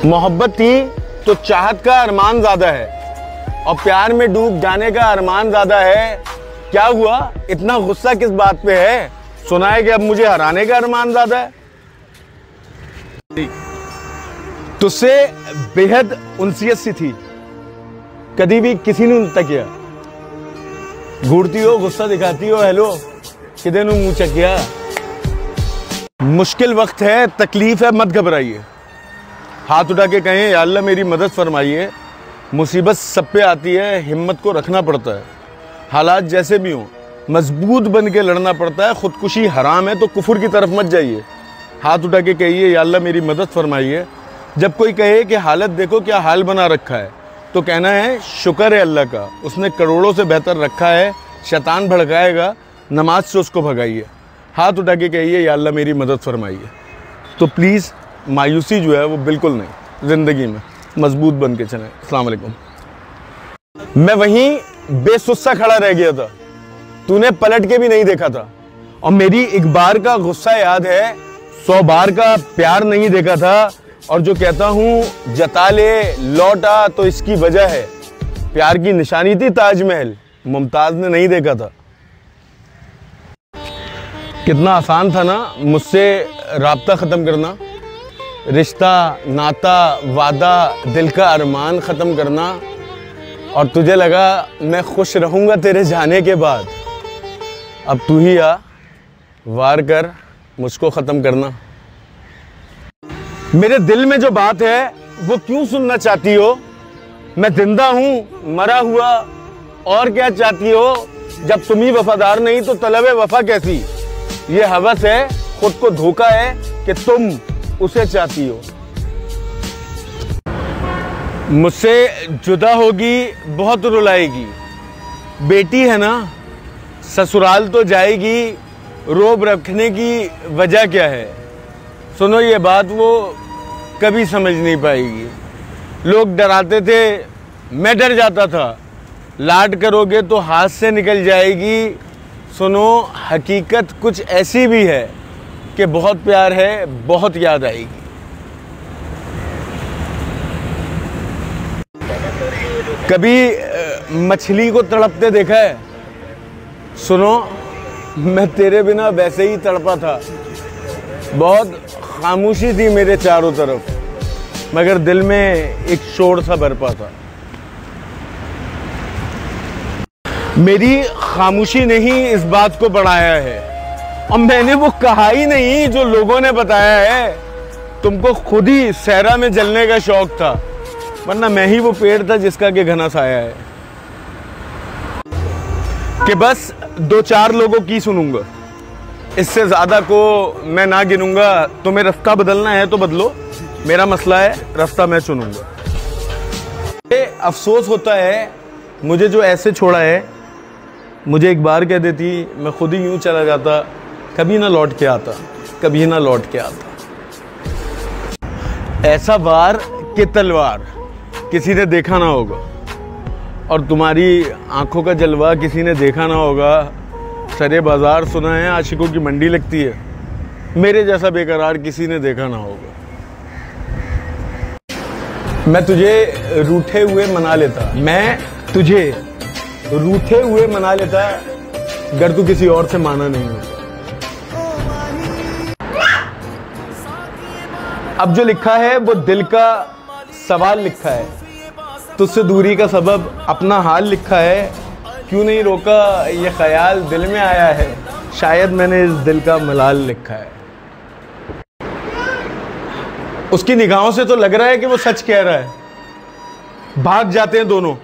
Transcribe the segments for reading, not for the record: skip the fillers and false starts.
मोहब्बत थी तो चाहत का अरमान ज्यादा है और प्यार में डूब जाने का अरमान ज्यादा है। क्या हुआ, इतना गुस्सा किस बात पे है? सुना है कि अब मुझे हराने का अरमान ज्यादा है। तुझसे बेहद उनसियत सी थी, कभी भी किसी ने नहीं किया। घूरती हो, गुस्सा दिखाती हो, हेलो किधर नु मुंह चकिया। मुश्किल वक्त है, तकलीफ है, मत घबराइए। हाथ उठा के कहें या अल्लाह मेरी मदद फरमाइए। मुसीबत सब पे आती है, हिम्मत को रखना पड़ता है। हालात जैसे भी हों मजबूत बन के लड़ना पड़ता है। खुदकुशी हराम है तो कुफर की तरफ मत जाइए। हाथ उठा के कहिए या अल्लाह मेरी मदद फरमाइए। जब कोई कहे कि हालत देखो क्या हाल बना रखा है, तो कहना है शुक्र है अल्लाह का, उसने करोड़ों से बेहतर रखा है। शैतान भड़काएगा, नमाज से उसको भगाइए। हाथ उठा के कहिए या अल्लाह मेरी मदद फरमाइए। तो प्लीज़ मायूसी जो है वो बिल्कुल नहीं, ज़िंदगी में मजबूत बन के चलें। अस्सलाम वालेकुम। मैं वहीं बेसुस्सा खड़ा रह गया था, तूने पलट के भी नहीं देखा था। और मेरी एक बार का गुस्सा याद है, 100 बार का प्यार नहीं देखा था। और जो कहता हूँ जता ले लौटा तो इसकी वजह है, प्यार की निशानी थी ताजमहल, मुमताज ने नहीं देखा था। कितना आसान था ना मुझसे राब्ता ख़त्म करना, रिश्ता नाता वादा दिल का अरमान ख़त्म करना। और तुझे लगा मैं खुश रहूँगा तेरे जाने के बाद। अब तू ही आ, वार कर मुझको ख़त्म करना। मेरे दिल में जो बात है वो क्यों सुनना चाहती हो? मैं जिंदा हूँ मरा हुआ, और क्या चाहती हो? जब तुम ही वफादार नहीं तो तलबे वफा कैसी? ये हवस है, खुद को धोखा है कि तुम उसे चाहती हो। मुझसे जुदा होगी बहुत रुलाएगी, बेटी है ना ससुराल तो जाएगी, रोब रखने की वजह क्या है? सुनो ये बात वो कभी समझ नहीं पाएगी। लोग डराते थे, मैं डर जाता था, लाड करोगे तो हाथ से निकल जाएगी। सुनो हकीकत कुछ ऐसी भी है कि बहुत प्यार है, बहुत याद आएगी। कभी मछली को तड़पते देखा है? सुनो मैं तेरे बिना वैसे ही तड़पा था। बहुत खामोशी थी मेरे चारों तरफ, मगर दिल में एक शोर सा बरपा था। मेरी खामोशी ने ही इस बात को बढ़ाया है, और मैंने वो कहा ही नहीं जो लोगों ने बताया है। तुमको खुद ही सहरा में जलने का शौक था, वरना मैं ही वो पेड़ था जिसका कि घना साया है। कि बस 2-4 लोगों की सुनूंगा, इससे ज्यादा को मैं ना गिनूंगा। तुम्हें रास्ता बदलना है तो बदलो, मेरा मसला है रास्ता मैं चुनूंगा। अफसोस होता है मुझे जो ऐसे छोड़ा है। मुझे एक बार कह देती मैं खुद ही यूं चला जाता, कभी ना लौट के आता, कभी ना लौट के आता। ऐसा वार कि तलवार किसी ने देखा ना होगा, और तुम्हारी आंखों का जलवा किसी ने देखा ना होगा। सरे बाजार सुना है आशिकों की मंडी लगती है, मेरे जैसा बेकरार किसी ने देखा ना होगा। मैं तुझे रूठे हुए मना लेता, मैं तुझे रूठे हुए मना लेता, अगर तू किसी और से माना नहीं होता। अब जो लिखा है वो दिल का सवाल लिखा है, तुझसे दूरी का सबब अपना हाल लिखा है। क्यों नहीं रोका ये ख्याल दिल में आया है, शायद मैंने इस दिल का मलाल लिखा है। उसकी निगाहों से तो लग रहा है कि वो सच कह रहा है। भाग जाते हैं दोनों,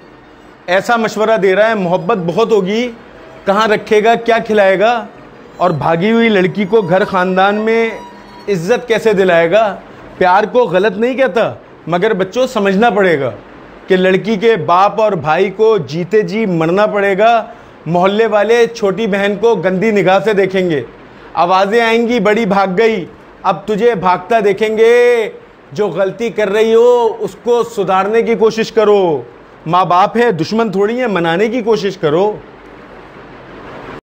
ऐसा मशवरा दे रहा है मोहब्बत बहुत होगी, कहाँ रखेगा क्या खिलाएगा, और भागी हुई लड़की को घर खानदान में इज्जत कैसे दिलाएगा। प्यार को गलत नहीं कहता, मगर बच्चों समझना पड़ेगा कि लड़की के बाप और भाई को जीते जी मरना पड़ेगा। मोहल्ले वाले छोटी बहन को गंदी निगाह से देखेंगे, आवाज़ें आएंगी बड़ी भाग गई, अब तुझे भागता देखेंगे। जो गलती कर रही हो उसको सुधारने की कोशिश करो। माँ बाप है, दुश्मन थोड़ी है, मनाने की कोशिश करो।